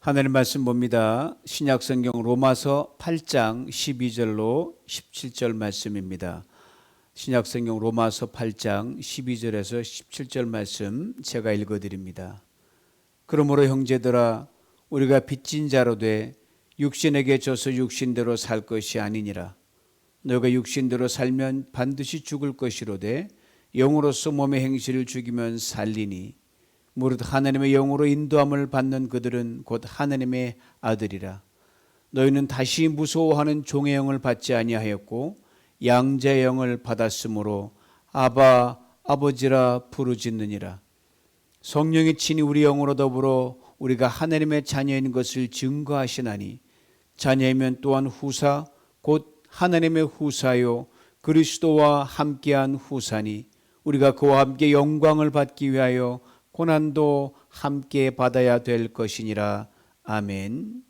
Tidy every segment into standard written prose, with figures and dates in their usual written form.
하나님 말씀 봅니다. 신약성경 로마서 8장 12절로 17절 말씀입니다. 신약성경 로마서 8장 12절에서 17절 말씀 제가 읽어드립니다. 그러므로 형제들아 우리가 빚진 자로 돼 육신에게 져서 육신대로 살 것이 아니니라. 너가 육신대로 살면 반드시 죽을 것이로되 영으로서 몸의 행실을 죽이면 살리니 무릇 하나님의 영으로 인도함을 받는 그들은 곧 하나님의 아들이라. 너희는 다시 무서워하는 종의 영을 받지 아니하였고 양자의 영을 받았으므로 아바 아버지라 부르짖느니라. 성령이 친히 우리 영으로 더불어 우리가 하나님의 자녀인 것을 증거하시나니 자녀이면 또한 후사 곧 하나님의 후사요 그리스도와 함께한 후사니 우리가 그와 함께 영광을 받기 위하여 고난도 함께 받아야 될 것이니라. 아멘.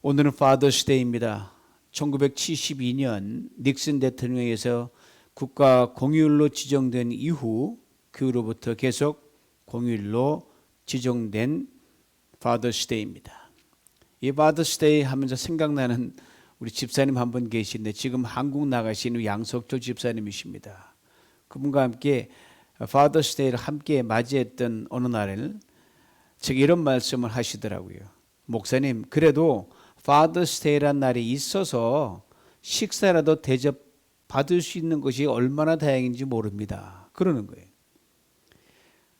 오늘은 파더스데이입니다. 1972년 닉슨 대통령에서 국가 공휴일로 지정된 이후 그 후로부터 계속 공휴일로 지정된 파더스데이입니다. 이 파더스데이 하면서 생각나는 우리 집사님 한 분 계신데 지금 한국 나가신 양석조 집사님이십니다. 그분과 함께 파더스데이를 함께 맞이했던 어느 날에 제가 이런 말씀을 하시더라고요. 목사님, 그래도 파더스데이란 날이 있어서 식사라도 대접 받을 수 있는 것이 얼마나 다행인지 모릅니다. 그러는 거예요.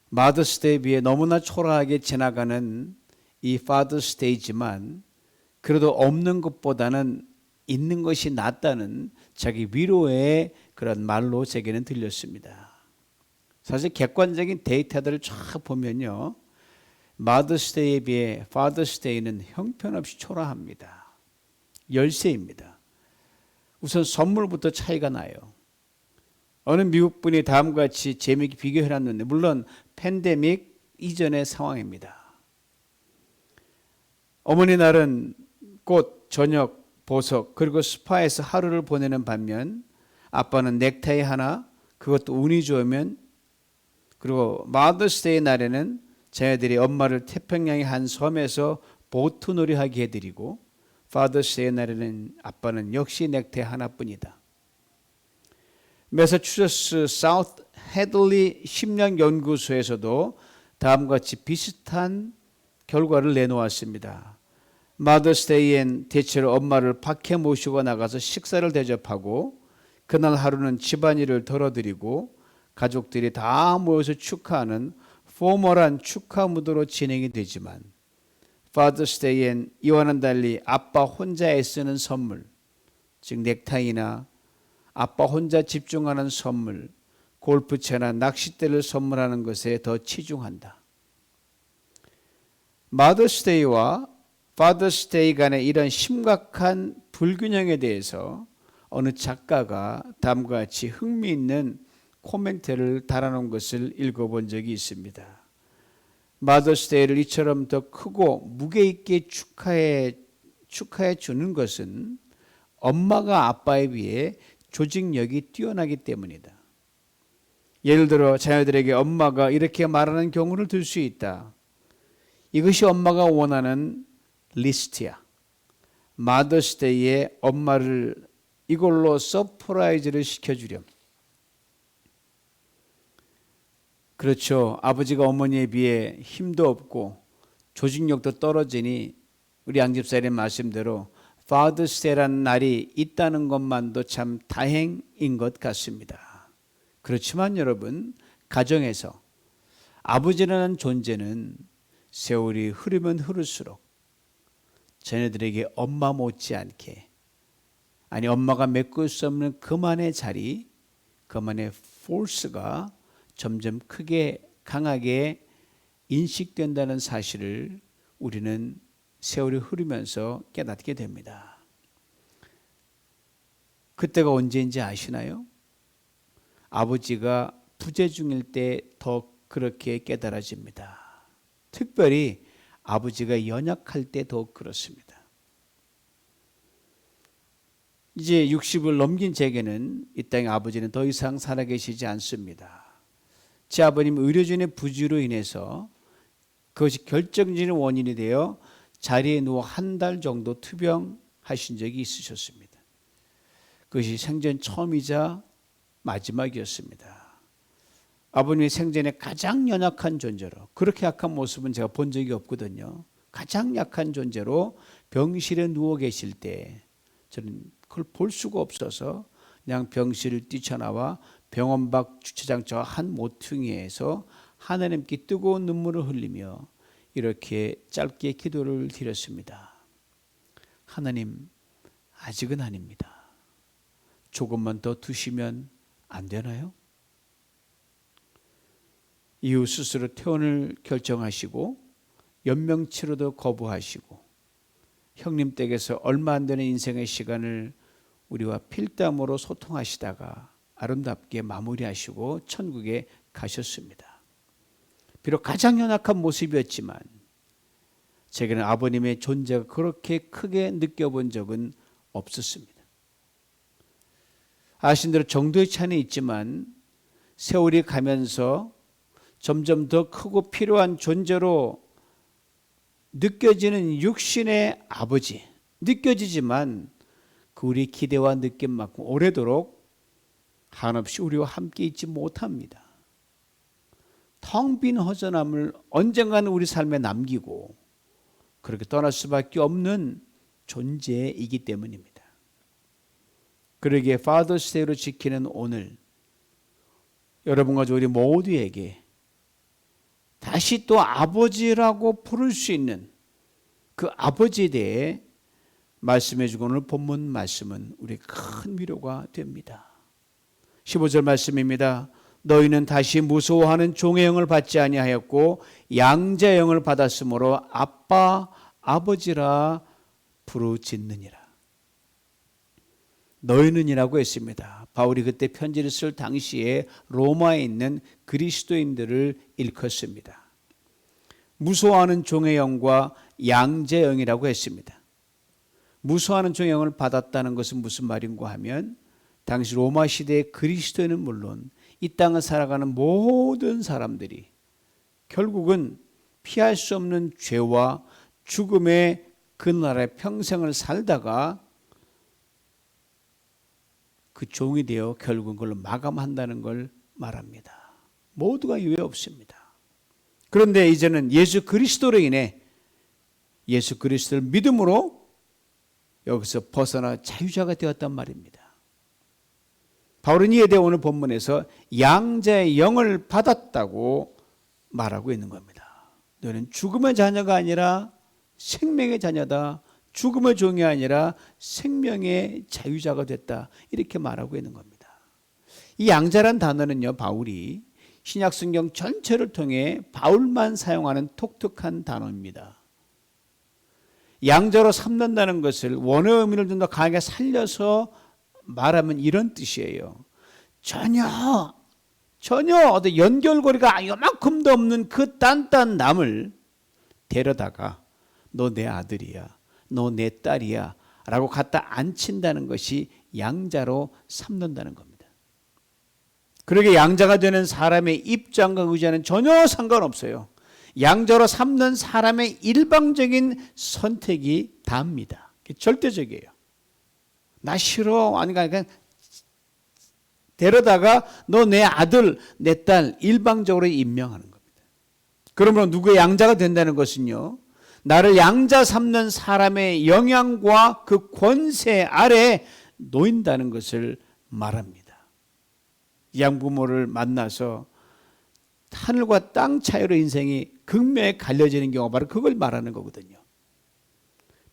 마더스데이에 비해 너무나 초라하게 지나가는 이 파더스데이지만 그래도 없는 것보다는 있는 것이 낫다는 자기 위로의 그런 말로 제게는 들렸습니다. 사실 객관적인 데이터들을 쫙 보면요, 마더스데이에 비해 파더스데이는 형편없이 초라합니다. 열세입니다. 우선 선물부터 차이가 나요. 어느 미국 분이 다음과 같이 재미있게 비교해놨는데, 물론 팬데믹 이전의 상황입니다. 어머니 날은 꽃, 저녁, 보석 그리고 스파에서 하루를 보내는 반면 아빠는 넥타이 하나, 그것도 운이 좋으면, 그리고 마더스데이 날에는 자녀들이 엄마를 태평양의 한 섬에서 보트놀이 하게 해드리고 파더스데이 날에는 아빠는 역시 넥타이 하나뿐이다. 매사추세츠 사우스 헤들리 심리학 연구소에서도 다음과 같이 비슷한 결과를 내놓았습니다. 마더스데이엔 대체로 엄마를 밖에 모시고 나가서 식사를 대접하고 그날 하루는 집안일을 덜어드리고 가족들이 다 모여서 축하하는 포멀한 축하 무드로 진행이 되지만 파더스데이엔 이와는 달리 아빠 혼자 애쓰는 선물, 즉 넥타이나 아빠 혼자 집중하는 선물, 골프채나 낚싯대를 선물하는 것에 더 치중한다. 마더스데이와 파더스데이 간의 이런 심각한 불균형에 대해서 어느 작가가 다음과 같이 흥미있는 코멘트를 달아놓은 것을 읽어본 적이 있습니다. 마더스데이를 이처럼 더 크고 무게 있게 축하해 주는 것은 엄마가 아빠에 비해 조직력이 뛰어나기 때문이다. 예를 들어 자녀들에게 엄마가 이렇게 말하는 경우를 들 수 있다. 이것이 엄마가 원하는 리스트야. 마더스데이에 엄마를 이걸로 서프라이즈를 시켜주렴. 그렇죠. 아버지가 어머니에 비해 힘도 없고 조직력도 떨어지니 우리 양집사님 말씀대로 파더스데이라는 날이 있다는 것만도 참 다행인 것 같습니다. 그렇지만 여러분, 가정에서 아버지라는 존재는 세월이 흐르면 흐를수록 자녀들에게 엄마 못지않게, 아니 엄마가 메꿀 수 없는 그만의 자리, 그만의 포스가 점점 크게 강하게 인식된다는 사실을 우리는 세월이 흐르면서 깨닫게 됩니다. 그때가 언제인지 아시나요? 아버지가 부재 중일 때 더 그렇게 깨달아집니다. 특별히 아버지가 연약할 때 더욱 그렇습니다. 이제 60을 넘긴 제게는 이 땅의 아버지는 더 이상 살아계시지 않습니다. 제 아버님 의료진의 부주로 인해서 그것이 결정적인 원인이 되어 자리에 누워 한 달 정도 투병하신 적이 있으셨습니다. 그것이 생전 처음이자 마지막이었습니다. 아버님의 생전에 가장 연약한 존재로, 그렇게 약한 모습은 제가 본 적이 없거든요. 가장 약한 존재로 병실에 누워 계실 때 저는 그걸 볼 수가 없어서 그냥 병실을 뛰쳐나와 병원 밖 주차장 저 한 모퉁이에서 하나님께 뜨거운 눈물을 흘리며 이렇게 짧게 기도를 드렸습니다. 하나님, 아직은 아닙니다. 조금만 더 두시면 안 되나요? 이후 스스로 퇴원을 결정하시고 연명치료도 거부하시고 형님 댁에서 얼마 안 되는 인생의 시간을 우리와 필담으로 소통하시다가 아름답게 마무리하시고 천국에 가셨습니다. 비록 가장 연약한 모습이었지만 제게는 아버님의 존재가 그렇게 크게 느껴본 적은 없었습니다. 아신 대로 정도의 차이는 있지만 세월이 가면서 점점 더 크고 필요한 존재로 느껴지는 육신의 아버지, 느껴지지만 그 우리 기대와 느낌만큼 오래도록 한없이 우리와 함께 있지 못합니다. 텅 빈 허전함을 언젠가는 우리 삶에 남기고 그렇게 떠날 수밖에 없는 존재이기 때문입니다. 그러기에 파더스데이로 지키는 오늘 여러분과 우리 모두에게 다시 또 아버지라고 부를 수 있는 그 아버지에 대해 말씀해 주고 오늘 본문 말씀은 우리 큰 위로가 됩니다. 15절 말씀입니다. 너희는 다시 무서워하는 종의 영을 받지 아니하였고 양자의 영을 받았으므로 아빠 아버지라 부르짖느니라. 너희는이라고 했습니다. 바울이 그때 편지를 쓸 당시에 로마에 있는 그리스도인들을 일컫습니다. 무서워하는 종의 영과 양자의 영이라고 했습니다. 무서워하는 종의 영을 받았다는 것은 무슨 말인가 하면 당시 로마 시대의 그리스도인은 물론 이 땅을 살아가는 모든 사람들이 결국은 피할 수 없는 죄와 죽음의 그 나라의 평생을 살다가 그 종이 되어 결국은 그걸로 마감한다는 걸 말합니다. 모두가 유해 없습니다. 그런데 이제는 예수 그리스도로 인해 예수 그리스도를 믿음으로 여기서 벗어나 자유자가 되었단 말입니다. 바울은 이에 대해 오늘 본문에서 양자의 영을 받았다고 말하고 있는 겁니다. 너는 죽음의 자녀가 아니라 생명의 자녀다. 죽음의 종이 아니라 생명의 자유자가 됐다. 이렇게 말하고 있는 겁니다. 이 양자란 단어는요, 바울이 신약성경 전체를 통해 바울만 사용하는 독특한 단어입니다. 양자로 삼는다는 것을 원어의 의미를 좀 더 강하게 살려서 말하면 이런 뜻이에요. 전혀 어떤 연결고리가 요만큼도 없는 그 딴딴남을 데려다가 너 내 아들이야, 너 내 딸이야 라고 갖다 앉힌다는 것이 양자로 삼는다는 겁니다. 그러게 양자가 되는 사람의 입장과 의지와는 전혀 상관없어요. 양자로 삼는 사람의 일방적인 선택이 답니다. 절대적이에요. 나 싫어. 아니, 그러니까 데려다가 너 내 아들, 내 딸 일방적으로 임명하는 겁니다. 그러므로 누구의 양자가 된다는 것은요, 나를 양자 삼는 사람의 영향과 그 권세 아래 놓인다는 것을 말합니다. 양부모를 만나서 하늘과 땅 차이로 인생이 극명히 갈려지는 경우가 바로 그걸 말하는 거거든요.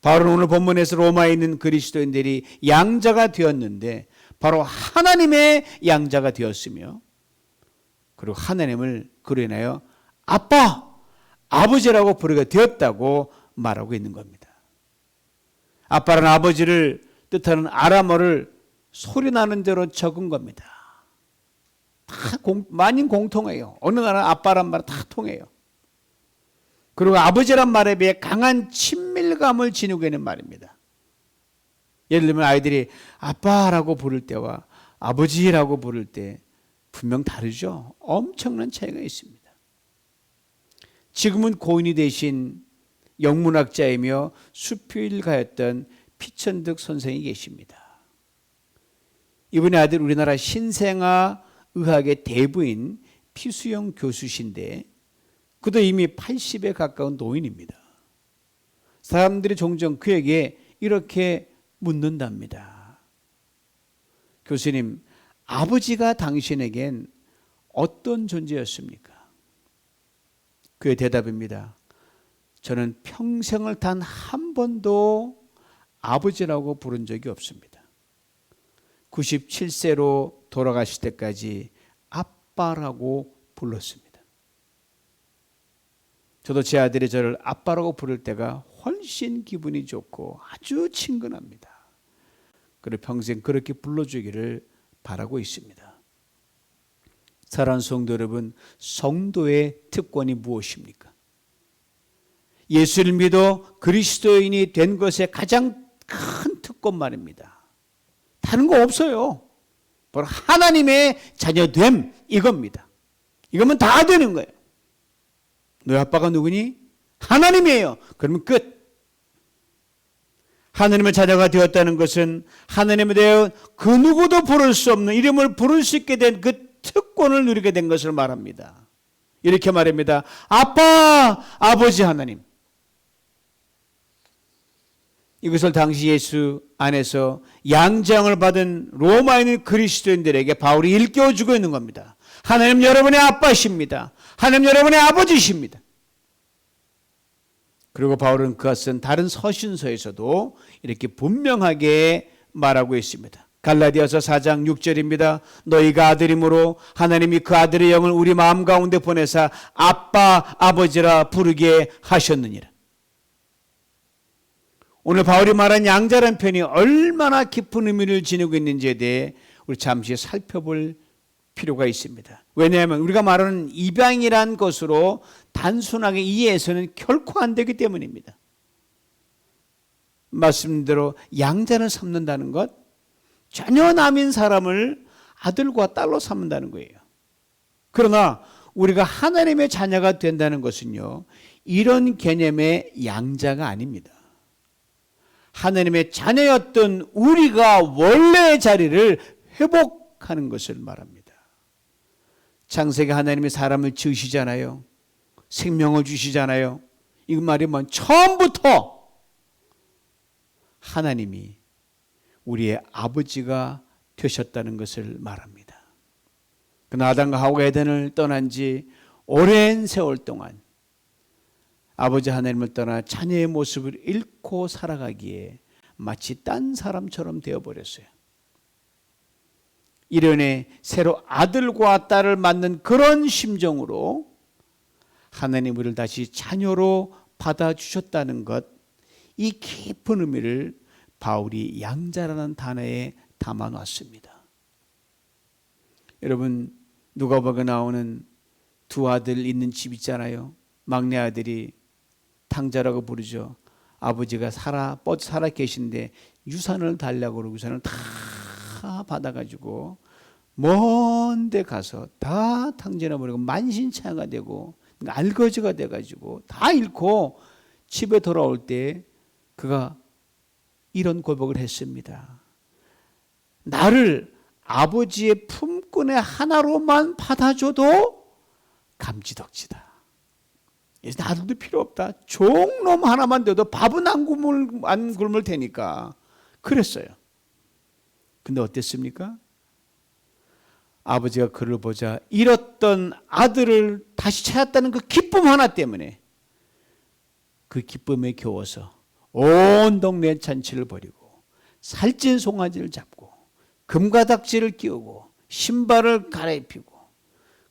바울은 오늘 본문에서 로마에 있는 그리스도인들이 양자가 되었는데 바로 하나님의 양자가 되었으며 그리고 하나님을 그로 인하여 아빠, 아버지라고 부르게 되었다고 말하고 있는 겁니다. 아빠라는 아버지를 뜻하는 아람어를 소리나는 대로 적은 겁니다. 다 만인 공통해요. 어느 나라 아빠란 말 다 통해요. 그리고 아버지란 말에 비해 강한 친밀감을 지니고 있는 말입니다. 예를 들면 아이들이 아빠라고 부를 때와 아버지라고 부를 때 분명 다르죠. 엄청난 차이가 있습니다. 지금은 고인이 되신 영문학자이며 수필가였던 피천득 선생이 계십니다. 이분의 아들 우리나라 신생아 의학의 대부인 피수영 교수신데 그도 이미 80에 가까운 노인입니다. 사람들이 종종 그에게 이렇게 묻는답니다. 교수님, 아버지가 당신에겐 어떤 존재였습니까? 그의 대답입니다. 저는 평생을 단 한 번도 아버지라고 부른 적이 없습니다. 97세로 돌아가실 때까지 아빠라고 불렀습니다. 저도 제 아들이 저를 아빠라고 부를 때가 훨씬 기분이 좋고 아주 친근합니다. 그리고 평생 그렇게 불러주기를 바라고 있습니다. 사랑하는 성도 여러분, 성도의 특권이 무엇입니까? 예수를 믿어 그리스도인이 된 것의 가장 큰 특권 말입니다. 다른 거 없어요. 바로 하나님의 자녀됨, 이겁니다. 이거면 다 되는 거예요. 너희 아빠가 누구니? 하나님이에요. 그러면 끝. 하나님의 자녀가 되었다는 것은 하나님에 대해 그 누구도 부를 수 없는 이름을 부를 수 있게 된 그 특권을 누리게 된 것을 말합니다. 이렇게 말합니다. 아빠, 아버지 하나님. 이것을 당시 예수 안에서 양장을 받은 로마인 그리스도인들에게 바울이 일깨워주고 있는 겁니다. 하나님 여러분의 아빠십니다. 하나님 여러분의 아버지십니다. 그리고 바울은 그가 쓴 다른 서신서에서도 이렇게 분명하게 말하고 있습니다. 갈라디아서 4장 6절입니다. 너희가 아들이므로 하나님이 그 아들의 영을 우리 마음 가운데 보내사 아빠, 아버지라 부르게 하셨느니라. 오늘 바울이 말한 양자란 표현이 얼마나 깊은 의미를 지니고 있는지에 대해 우리 잠시 살펴볼 필요가 있습니다. 왜냐하면 우리가 말하는 입양이란 것으로 단순하게 이해해서는 결코 안 되기 때문입니다. 말씀대로 양자를 삼는다는 것, 전혀 남인 사람을 아들과 딸로 삼는다는 거예요. 그러나 우리가 하나님의 자녀가 된다는 것은요, 이런 개념의 양자가 아닙니다. 하나님의 자녀였던 우리가 원래의 자리를 회복하는 것을 말합니다. 창세기 하나님이 사람을 지으시잖아요. 생명을 주시잖아요. 이 말이면 처음부터 하나님이 우리의 아버지가 되셨다는 것을 말합니다. 그러나 아담과 하와가 에덴을 떠난 지 오랜 세월 동안 아버지 하나님을 떠나 자녀의 모습을 잃고 살아가기에 마치 딴 사람처럼 되어버렸어요. 이련에 새로 아들과 딸을 낳는 그런 심정으로 하나님 우리를 다시 자녀로 받아주셨다는 것, 이 깊은 의미를 바울이 양자라는 단어에 담아놨습니다. 여러분, 누가복음에 나오는 두 아들 있는 집 있잖아요. 막내 아들이 탕자라고 부르죠. 아버지가 살아 계신데 유산을 달라고 그러고 유산을 다 받아가지고 먼 데 가서 다 탕진해버리고 만신창이가 되고 알거지가 돼가지고 다 잃고 집에 돌아올 때 그가 이런 고백을 했습니다. 나를 아버지의 품꾼의 하나로만 받아줘도 감지덕지다. 이제 아들도 필요 없다. 종놈 하나만 돼도 밥은 안 굶을 테니까 그랬어요. 근데 어땠습니까? 아버지가 그를 보자 잃었던 아들을 다시 찾았다는 그 기쁨 하나 때문에 그 기쁨에 겨워서 온 동네 잔치를 벌이고 살찐 송아지를 잡고 금가닥지를 끼우고 신발을 갈아입히고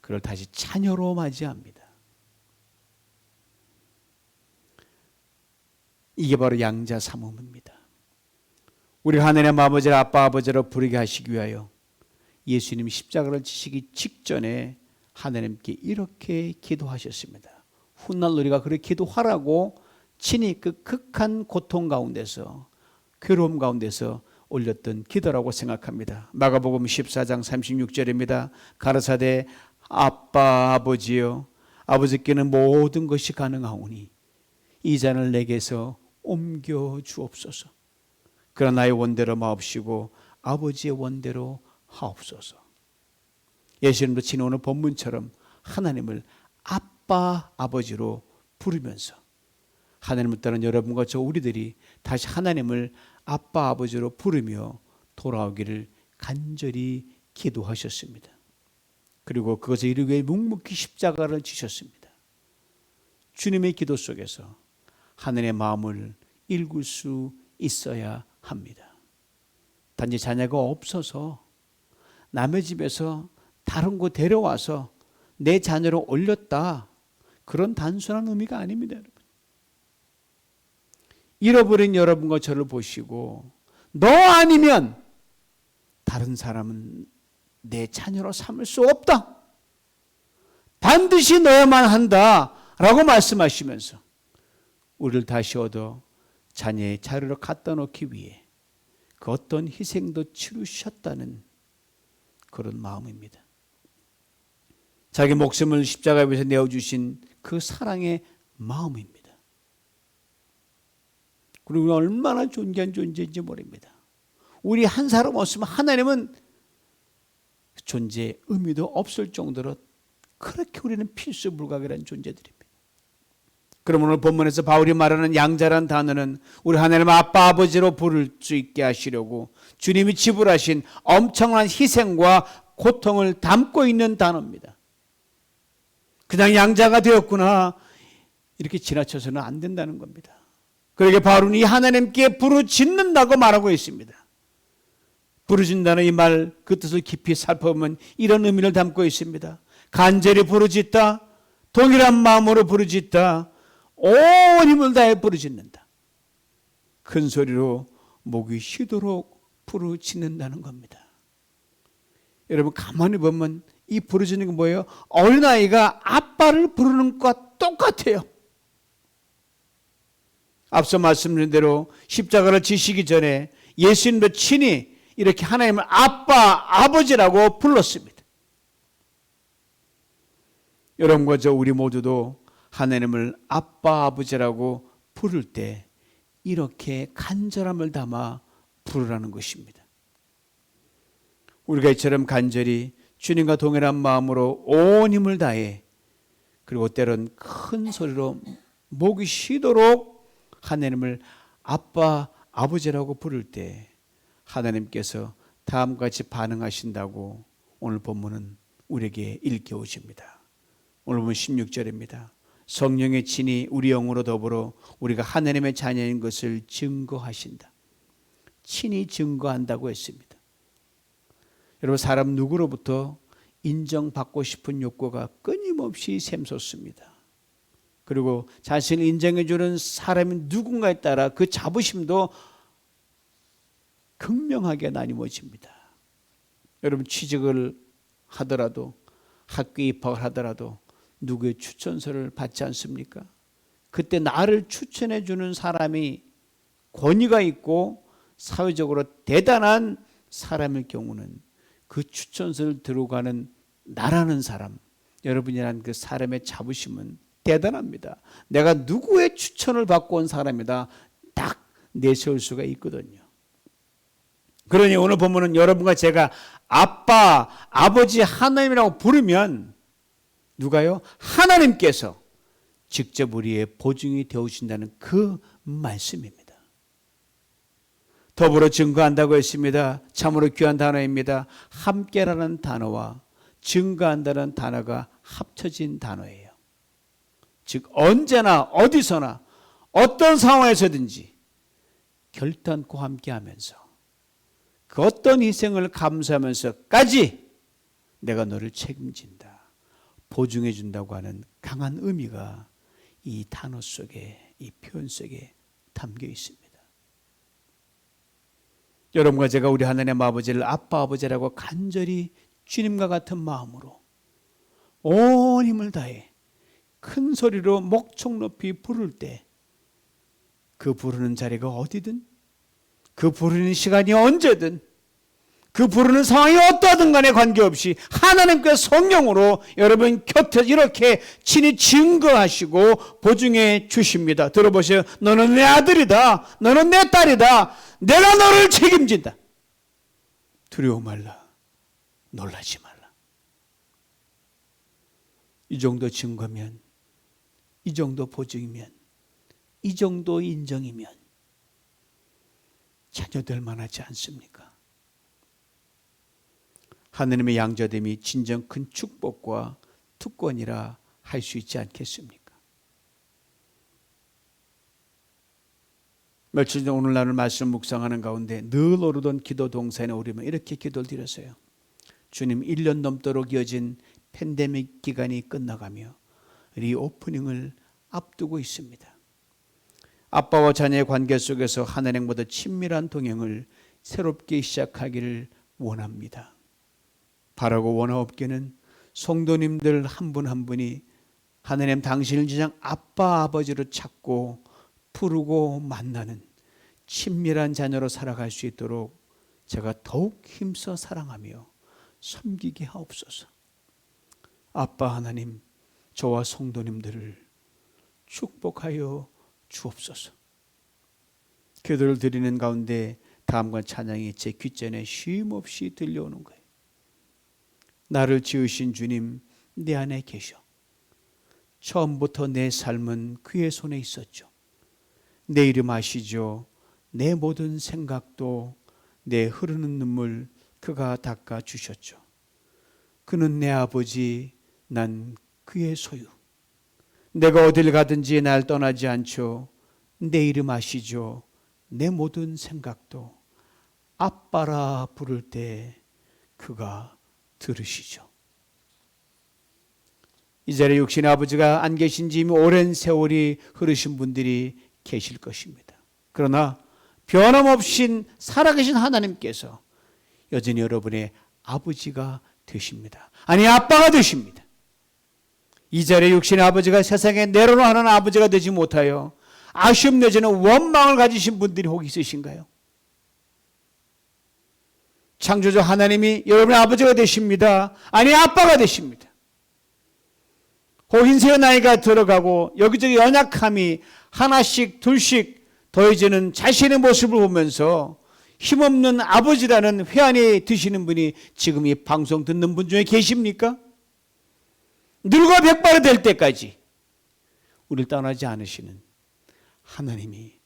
그를 다시 자녀로 맞이합니다. 이게 바로 양자 삼음입니다. 우리 하나님 아버지를 아빠 아버지로 부르게 하시기 위하여 예수님이 십자가를 지시기 직전에 하나님께 이렇게 기도하셨습니다. 훗날 우리가 그렇게 기도하라고 친히 그 극한 고통 가운데서 괴로움 가운데서 올렸던 기도라고 생각합니다. 마가복음 14장 36절입니다. 가라사대 아빠 아버지여 아버지께는 모든 것이 가능하오니 이 잔을 내게서 옮겨 주옵소서. 그러나 나의 원대로 마옵시고 아버지의 원대로 하옵소서. 예수님도 지난 오늘 본문처럼 하나님을 아빠, 아버지로 부르면서 하나님을 따른 여러분과 저 우리들이 다시 하나님을 아빠, 아버지로 부르며 돌아오기를 간절히 기도하셨습니다. 그리고 그것을 이루기 위해 묵묵히 십자가를 지셨습니다. 주님의 기도 속에서 하늘의 마음을 읽을 수 있어야 합니다. 단지 자녀가 없어서 남의 집에서 다른 곳 데려와서 내 자녀로 올렸다, 그런 단순한 의미가 아닙니다. 여러분. 잃어버린 여러분과 저를 보시고 너 아니면 다른 사람은 내 자녀로 삼을 수 없다, 반드시 넣어야만 한다 라고 말씀하시면서 우리를 다시 얻어 자녀의 자리로 갖다 놓기 위해 그 어떤 희생도 치르셨다는 그런 마음입니다. 자기 목숨을 십자가에 위해서 내어주신 그 사랑의 마음입니다. 그리고 얼마나 존귀한 존재인지 모릅니다. 우리 한 사람 없으면 하나님은 존재의 의미도 없을 정도로 그렇게 우리는 필수불가결한 존재들입니다. 그럼 오늘 본문에서 바울이 말하는 양자란 단어는 우리 하나님 아빠 아버지로 부를 수 있게 하시려고 주님이 지불하신 엄청난 희생과 고통을 담고 있는 단어입니다. 그냥 양자가 되었구나 이렇게 지나쳐서는 안 된다는 겁니다. 그러게 바울은 이 하나님께 부르짖는다고 말하고 있습니다. 부르짖는다는 이 말 그 뜻을 깊이 살펴보면 이런 의미를 담고 있습니다. 간절히 부르짖다, 동일한 마음으로 부르짖다, 온 힘을 다해 부르짖는다. 큰 소리로 목이 쉬도록 부르짖는다는 겁니다. 여러분 가만히 보면 이 부르짖는 게 뭐예요? 어린아이가 아빠를 부르는 것과 똑같아요. 앞서 말씀드린 대로 십자가를 지시기 전에 예수님도 친히 이렇게 하나님을 아빠, 아버지라고 불렀습니다. 여러분과 저 우리 모두도 하나님을 아빠, 아버지라고 부를 때 이렇게 간절함을 담아 부르라는 것입니다. 우리가 이처럼 간절히 주님과 동일한 마음으로 온 힘을 다해 그리고 때론 큰 소리로 목이 쉬도록 하나님을 아빠, 아버지라고 부를 때 하나님께서 다음과 같이 반응하신다고 오늘 본문은 우리에게 일깨우십니다. 오늘 본 16절입니다. 성령의 친히 우리 영으로 더불어 우리가 하나님의 자녀인 것을 증거하신다. 친히 증거한다고 했습니다. 여러분 사람 누구로부터 인정받고 싶은 욕구가 끊임없이 샘솟습니다. 그리고 자신을 인정해 주는 사람이 누군가에 따라 그 자부심도 극명하게 나뉘어집니다. 여러분 취직을 하더라도 학교에 입학을 하더라도 누구의 추천서를 받지 않습니까? 그때 나를 추천해 주는 사람이 권위가 있고 사회적으로 대단한 사람일 경우는 그 추천서를 들어가는 나라는 사람, 여러분이란 그 사람의 자부심은 대단합니다. 내가 누구의 추천을 받고 온 사람이다 딱 내세울 수가 있거든요. 그러니 오늘 보면은 여러분과 제가 아빠, 아버지 하나님이라고 부르면 누가요? 하나님께서 직접 우리의 보증이 되어주신다는 그 말씀입니다. 더불어 증거한다고 했습니다. 참으로 귀한 단어입니다. 함께라는 단어와 증거한다는 단어가 합쳐진 단어예요. 즉 언제나 어디서나 어떤 상황에서든지 결단코 함께하면서 그 어떤 희생을 감수하면서까지 내가 너를 책임진다, 보증해 준다고 하는 강한 의미가 이 단어 속에, 이 표현 속에 담겨 있습니다. 여러분과 제가 우리 하나님 아버지를 아빠 아버지라고 간절히 주님과 같은 마음으로 온 힘을 다해 큰 소리로 목청 높이 부를 때 그 부르는 자리가 어디든 그 부르는 시간이 언제든 그 부르는 상황이 어떠하든 간에 관계없이 하나님께 성령으로 여러분 곁에 이렇게 친히 증거하시고 보증해 주십니다. 들어보세요. 너는 내 아들이다. 너는 내 딸이다. 내가 너를 책임진다. 두려워 말라. 놀라지 말라. 이 정도 증거면, 이 정도 보증이면, 이 정도 인정이면 자녀될 만하지 않습니까? 하느님의 양자됨이 진정 큰 축복과 특권이라 할 수 있지 않겠습니까? 며칠 전 오늘날 말씀 묵상하는 가운데 늘 오르던 기도 동산에 오르면 이렇게 기도를 드렸어요. 주님, 1년 넘도록 이어진 팬데믹 기간이 끝나가며 리오프닝을 앞두고 있습니다. 아빠와 자녀의 관계 속에서 하나님보다 친밀한 동행을 새롭게 시작하기를 원합니다. 바라고 원하옵기는 성도님들 한 분 한 분이 하나님 당신을 진정 아빠 아버지로 찾고 부르고 만나는 친밀한 자녀로 살아갈 수 있도록 제가 더욱 힘써 사랑하며 섬기게 하옵소서. 아빠 하나님, 저와 성도님들을 축복하여 주옵소서. 기도를 드리는 가운데 다음과 찬양이 제 귓전에 쉼없이 들려오는 거예요. 나를 지으신 주님, 내 안에 계셔. 처음부터 내 삶은 그의 손에 있었죠. 내 이름 아시죠? 내 모든 생각도 내 흐르는 눈물 그가 닦아주셨죠. 그는 내 아버지, 난 그의 소유. 내가 어딜 가든지 날 떠나지 않죠. 내 이름 아시죠? 내 모든 생각도 아빠라 부를 때 그가 들으시죠. 이 자리에 육신의 아버지가 안 계신 지 이미 오랜 세월이 흐르신 분들이 계실 것입니다. 그러나 변함없이 살아계신 하나님께서 여전히 여러분의 아버지가 되십니다. 아니, 아빠가 되십니다. 이 자리에 육신의 아버지가 세상에 내려놓는 아버지가 되지 못하여 아쉬움 내지는 원망을 가지신 분들이 혹 있으신가요? 창조주 하나님이 여러분의 아버지가 되십니다. 아니, 아빠가 되십니다. 혹 인생의 나이가 들어가고 여기저기 연약함이 하나씩 둘씩 더해지는 자신의 모습을 보면서 힘없는 아버지라는 회한이 드시는 분이 지금 이 방송 듣는 분 중에 계십니까? 늙어 백발이 될 때까지 우리를 떠나지 않으시는 하나님이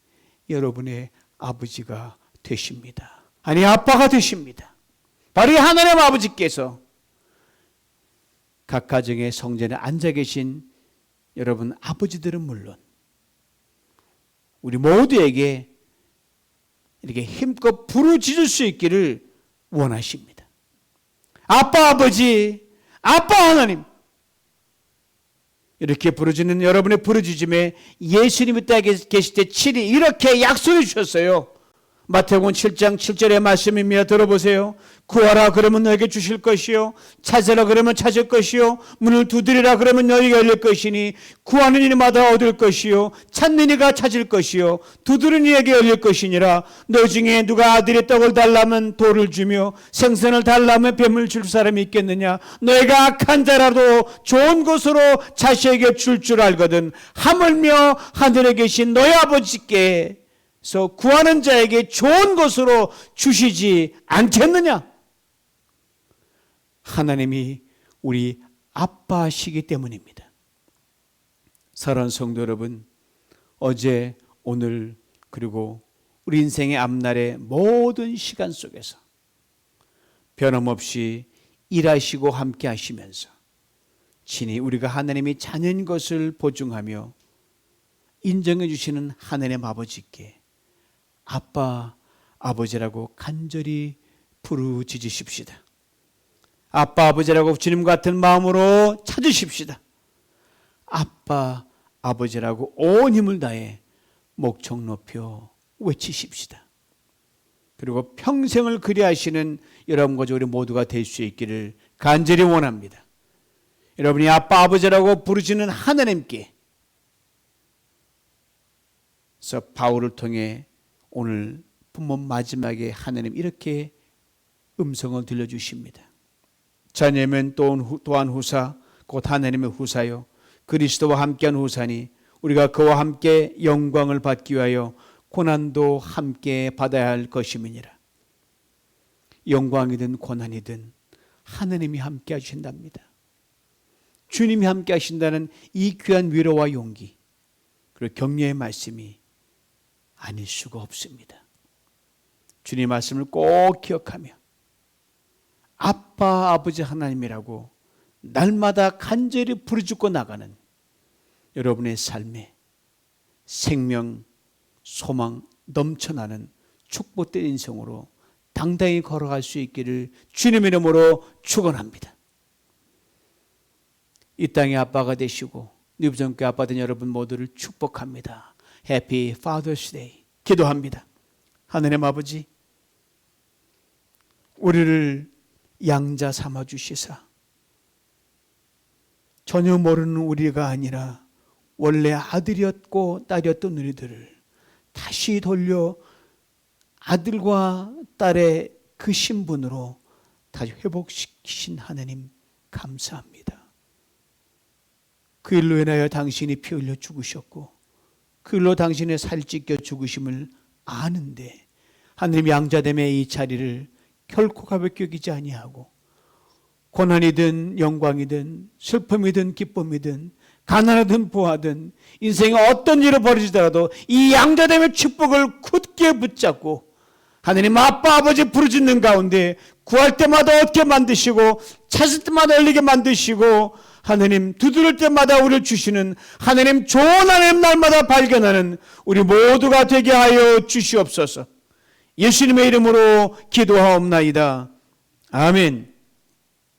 여러분의 아버지가 되십니다. 아니, 아빠가 되십니다. 바로 이 하나님 아버지께서 각 가정의 성전에 앉아 계신 여러분 아버지들은 물론 우리 모두에게 이렇게 힘껏 부르짖을 수 있기를 원하십니다. 아빠 아버지, 아빠 하나님, 이렇게 부르짖는 여러분의 부르짖음에 예수님이 땅에 계실 때 친히 이렇게 약속해 주셨어요. 마태복음 7장 7절의 말씀입니다. 들어보세요. 구하라 그러면 너에게 주실 것이요, 찾으라 그러면 찾을 것이요, 문을 두드리라 그러면 너희가 열릴 것이니 구하는 이마다 얻을 것이요, 찾는 이가 찾을 것이요, 두드리는 이에게 열릴 것이니라. 너 중에 누가 아들의 떡을 달라면 돌을 주며 생선을 달라면 뱀을 줄 사람이 있겠느냐? 너희가 악한 자라도 좋은 것으로 자식에게 줄 알거든 하물며 하늘에 계신 너희 아버지께 그래서 구하는 자에게 좋은 것으로 주시지 않겠느냐? 하나님이 우리 아빠시기 때문입니다. 사랑하는 성도 여러분, 어제, 오늘, 그리고 우리 인생의 앞날의 모든 시간 속에서 변함없이 일하시고 함께 하시면서 친히 우리가 하나님이 자녀인 것을 보증하며 인정해 주시는 하나님 아버지께 아빠, 아버지라고 간절히 부르짖으십시다. 아빠, 아버지라고 주님 같은 마음으로 찾으십시다. 아빠, 아버지라고 온 힘을 다해 목청 높여 외치십시다. 그리고 평생을 그리하시는 여러분과 우리 모두가 될 수 있기를 간절히 원합니다. 여러분이 아빠, 아버지라고 부르시는 하나님께 바울을 통해 오늘 본문 마지막에 하나님 이렇게 음성을 들려주십니다. 자녀면 또한 후사, 곧 하나님의 후사요 그리스도와 함께한 후사니 우리가 그와 함께 영광을 받기 위하여 고난도 함께 받아야 할 것임이니라. 영광이든 고난이든 하느님이 함께 하신답니다. 주님이 함께 하신다는 이 귀한 위로와 용기 그리고 격려의 말씀이 아닐 수가 없습니다. 주님 말씀을 꼭 기억하며 아빠 아버지 하나님이라고 날마다 간절히 부르짖고 나가는 여러분의 삶에 생명, 소망 넘쳐나는 축복된 인생으로 당당히 걸어갈 수 있기를 주님의 이름으로 축원합니다. 이 땅의 아빠가 되시고 뉴비전교회 아빠 된 여러분 모두를 축복합니다. 해피 Father's Day 기도합니다. 하느님 아버지, 우리를 양자 삼아 주시사 전혀 모르는 우리가 아니라 원래 아들이었고 딸이었던 우리들을 다시 돌려 아들과 딸의 그 신분으로 다시 회복시키신 하나님 감사합니다. 그 일로 인하여 당신이 피 흘려 죽으셨고 그 일로 당신의 살 찢겨 죽으심을 아는데 하나님 양자됨의 이 자리를 결코 가볍게 여기지 아니하고 고난이든 영광이든 슬픔이든 기쁨이든 가난하든 부하든 인생에 어떤 일을 벌어지더라도 이 양자됨의 축복을 굳게 붙잡고 하나님 아빠 아버지 부르짖는 가운데 구할 때마다 얻게 만드시고 찾을 때마다 열리게 만드시고 하나님 두드릴 때마다 우리를 주시는 하나님 좋은 하나님 날마다 발견하는 우리 모두가 되게 하여 주시옵소서. 예수님의 이름으로 기도하옵나이다. 아멘.